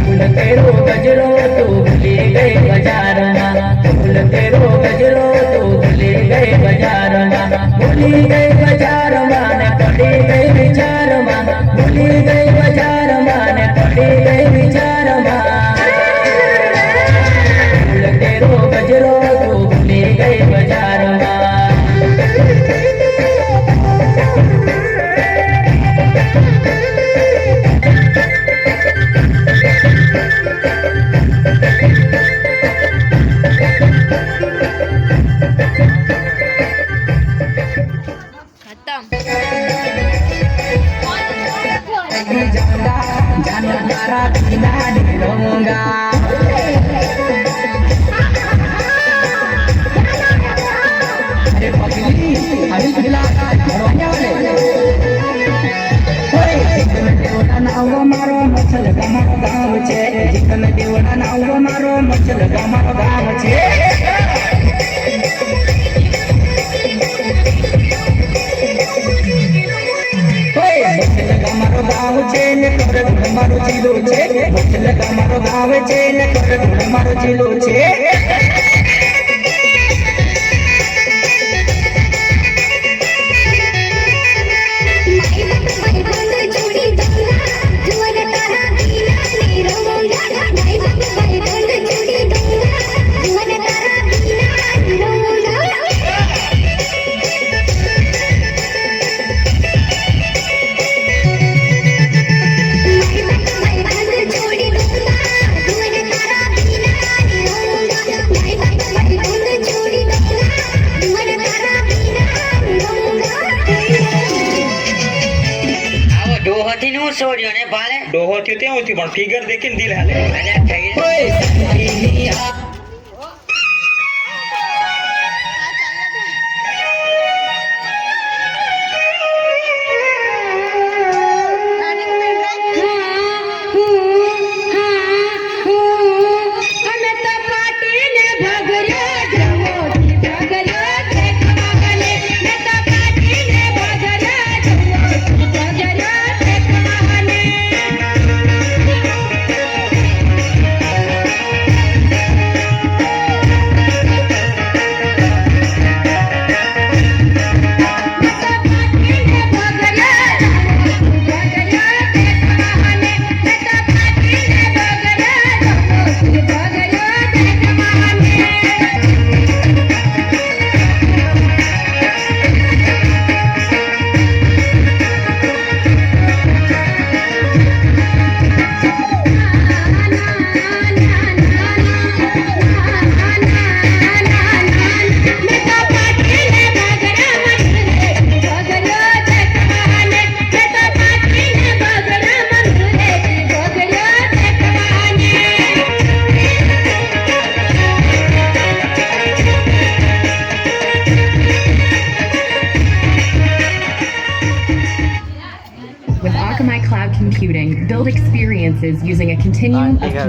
फूल तेरो गजरो तो भूले गए बाजार फूल तेरो गजरो तो भूले गए बाजार भूली गए बाजार माने पड़ी गई विचार भूली गई बाजार माने पड़ी गई विचार फूल तेरो गजरो तो भूले गए बाजार जाना तारा बिना नहीं रहूंगा अरे पगली अभी पिला घरवाने वाले जिकन देवड़ा नाव मारो मछल गमर गाँव छे जिकन देवड़ा नाव मारो मछल गमर गाँव छे मारो गाँव छे ने कर मारो जिलो छे मछल का मारो गाँव छे ने कर मारो जिलो छे છોડ્યો ને ભાલે ડોહો થયો ત્યાં હતી પણ ફિગર દેખીને દિલ હાલે અને થઈ With Akamai Cloud Computing, build experiences using a continuum of